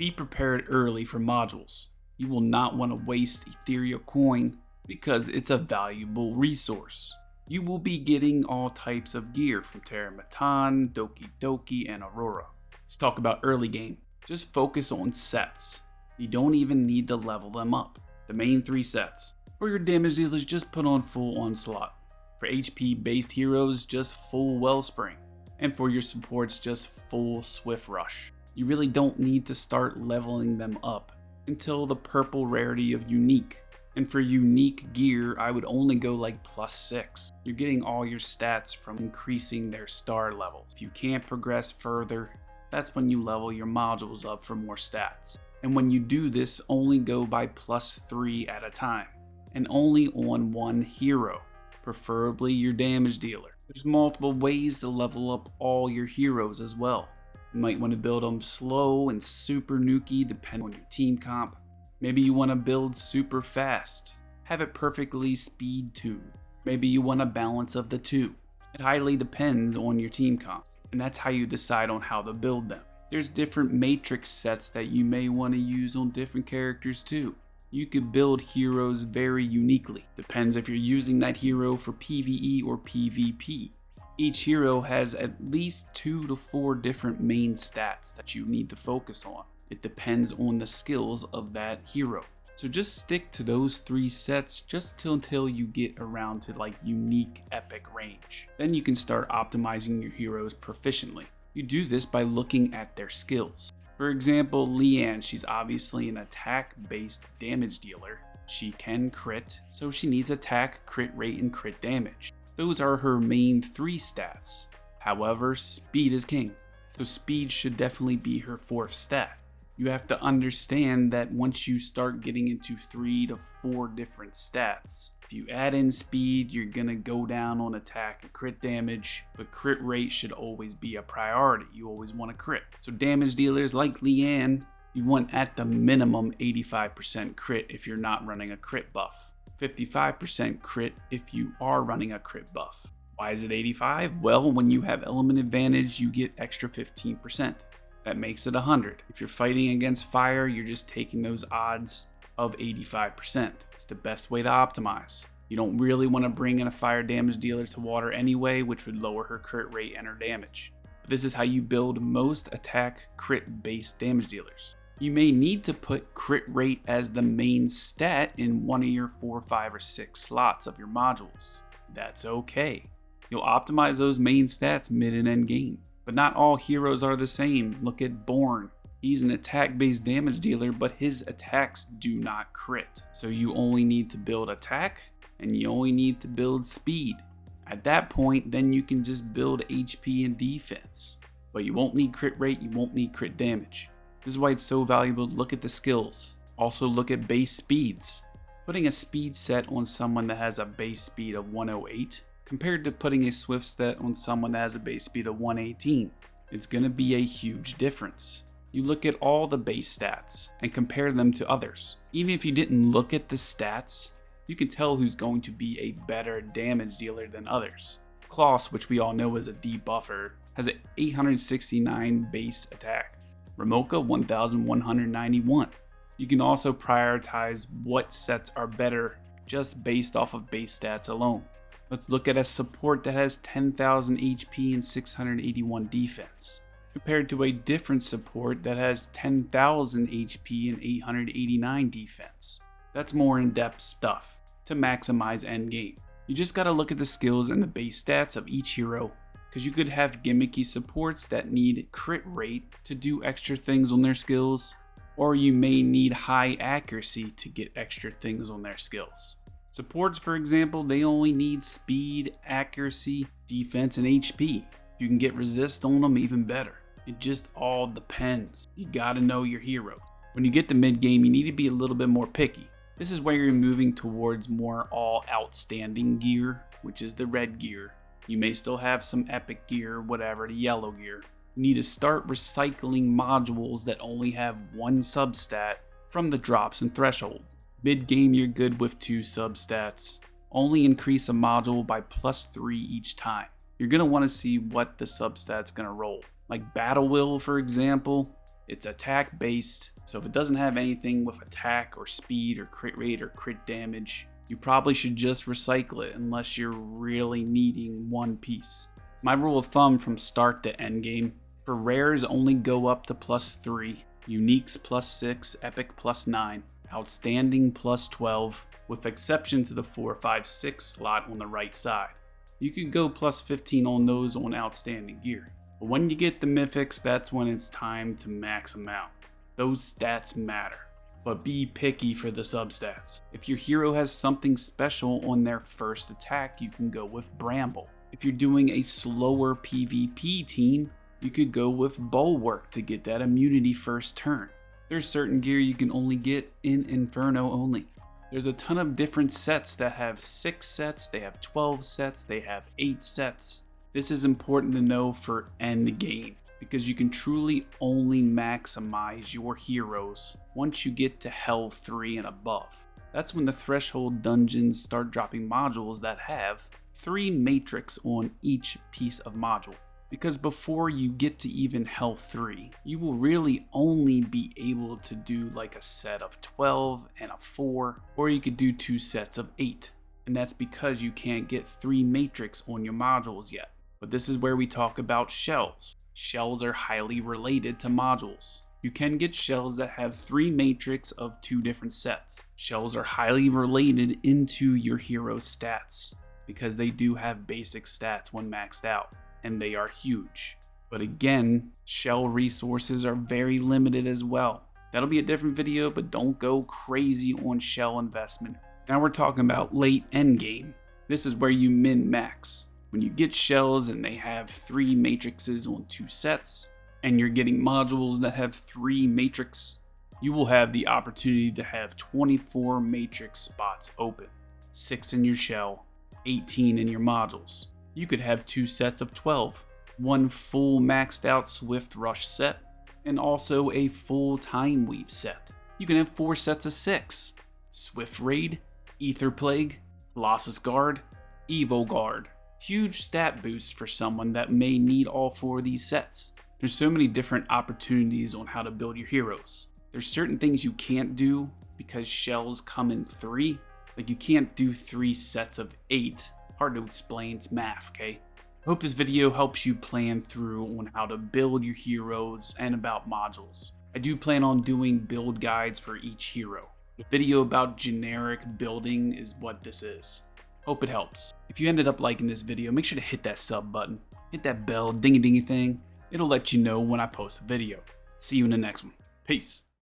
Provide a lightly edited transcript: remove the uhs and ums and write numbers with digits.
Be prepared early for modules. You will not want to waste Etheria coin because it's a valuable resource. You will be getting all types of gear from terrormaton, doki, and aurora. Let's talk about early game. Just focus on sets. You don't even need to level them up. The main 3 sets. For your damage dealers, just put on full onslaught. For HP based heroes, just full wellspring. And for your supports, just full swift rush. You really don't need to start leveling them up until the purple rarity of unique. And for unique gear, I would only go like +6. You're getting all your stats from increasing their star level. If you can't progress further, that's when you level your modules up for more stats. And when you do this, only go by +3 at a time, and only on one hero, preferably your damage dealer. There's multiple ways to level up all your heroes as well. You might want to build them slow and super nuky depending on your team comp. Maybe you want to build super fast, have it perfectly speed tuned. Maybe you want a balance of the two. It highly depends on your team comp, and that's how you decide on how to build them. There's different matrix sets that you may want to use on different characters too. You could build heroes very uniquely. Depends if you're using that hero for PvE or PvP. Each hero has at least 2 to 4 different main stats that you need to focus on. It depends on the skills of that hero. So just stick to those 3 sets just until you get around to like unique epic range. Then you can start optimizing your heroes proficiently. You do this by looking at their skills. For example, Leanne, she's obviously an attack based damage dealer. She can crit, so she needs attack, crit rate, and crit damage. Those are her main 3 stats. However, speed is king. So speed should definitely be her 4th stat. You have to understand that once you start getting into 3 to 4 different stats, if you add in speed, you're gonna go down on attack and crit damage, but crit rate should always be a priority. You always want to crit. So damage dealers like Leanne, you want at the minimum 85% crit if you're not running a crit buff. 55% crit if you are running a crit buff. Why is it 85? Well, when you have element advantage, you get extra 15%. That makes it 100. If you're fighting against fire, you're just taking those odds of 85%. It's the best way to optimize. You don't really want to bring in a fire damage dealer to water anyway, which would lower her crit rate and her damage. But this is how you build most attack crit based damage dealers. You may need to put crit rate as the main stat in one of your 4, 5, or 6 slots of your modules. That's okay. You'll optimize those main stats mid and end game. But not all heroes are the same. Look at Born. He's an attack based damage dealer, but his attacks do not crit. So you only need to build attack and you only need to build speed. At that point, then you can just build HP and defense. But you won't need crit rate, you won't need crit damage. This is why it's so valuable to look at the skills. Also look at base speeds. Putting a speed set on someone that has a base speed of 108 compared to putting a swift set on someone that has a base speed of 118. It's going to be a huge difference. You look at all the base stats and compare them to others. Even if you didn't look at the stats, you can tell who's going to be a better damage dealer than others. Klaus, which we all know is a debuffer, has an 869 base attack. Ramoka 1191. You can also prioritize what sets are better just based off of base stats alone. Let's look at a support that has 10,000 HP and 681 defense, compared to a different support that has 10,000 HP and 889 defense. That's more in-depth stuff to maximize endgame. You just gotta look at the skills and the base stats of each hero, because you could have gimmicky supports that need crit rate to do extra things on their skills, or you may need high accuracy to get extra things on their skills. Supports, for example, they only need speed, accuracy, defense, and HP. You can get resist on them even better. It just all depends. You gotta know your hero. When you get to mid game, you need to be a little bit more picky. This is where you're moving towards more all outstanding gear, which is the red gear. You may still have some epic gear, whatever, the yellow gear. You need to start recycling modules that only have 1 substat from the drops and threshold. Mid game, you're good with 2 substats. Only increase a module by +3 each time. You're going to want to see what the substat's going to roll. Like Battle Will, for example, It's attack based, so if it doesn't have anything with attack or speed or crit rate or crit damage, you probably should just recycle it unless you're really needing one piece. My rule of thumb from start to end game, for rares only go up to +3, uniques +6, epic +9, outstanding +12, with exception to the 4, 5, 6 slot on the right side. You could go +15 on those on outstanding gear. But when you get the mythics, that's when it's time to max them out. Those stats matter, but be picky for the substats. If your hero has something special on their first attack, you can go with Bramble. If you're doing a slower PvP team, you could go with Bulwark to get that immunity first turn. There's certain gear you can only get in Inferno only. There's a ton of different sets that have 6 sets, they have 12 sets, they have 8 sets. This is important to know for end game, because you can truly only maximize your heroes once you get to Hell 3 and above. That's when the threshold dungeons start dropping modules that have 3 matrix on each piece of module. Because before you get to even Hell 3, you will really only be able to do like a set of 12 and a 4, or you could do 2 sets of 8. And that's because you can't get 3 matrix on your modules yet. But this is where we talk about shells. Shells are highly related to modules. You can get shells that have 3 matrix of 2 different sets. Shells are highly related into your hero stats, because they do have basic stats when maxed out, and they are huge. But again, shell resources are very limited as well. That'll be a different video, but don't go crazy on shell investment. Now we're talking about late end game. This is where you min-max. When you get shells and they have 3 matrices on 2 sets, and you're getting modules that have 3 matrix, you will have the opportunity to have 24 matrix spots open. 6 in your shell, 18 in your modules. You could have 2 sets of 12, 1 full maxed out Swift Rush set, and also a full Time Weave set. You can have 4 sets of 6, Swift Raid, Ether Plague, Colossus Guard, Evo Guard. Huge stat boost for someone that may need all 4 of these sets. There's so many different opportunities on how to build your heroes. There's certain things you can't do because shells come in 3. Like you can't do 3 sets of 8. Hard to explain, it's math, okay? I hope this video helps you plan through on how to build your heroes and about modules. I do plan on doing build guides for each hero. The video about generic building is what this is. Hope it helps. If you ended up liking this video, make sure to hit that sub button. Hit that bell dingy dingy thing. It'll let you know when I post a video. See you in the next one. Peace.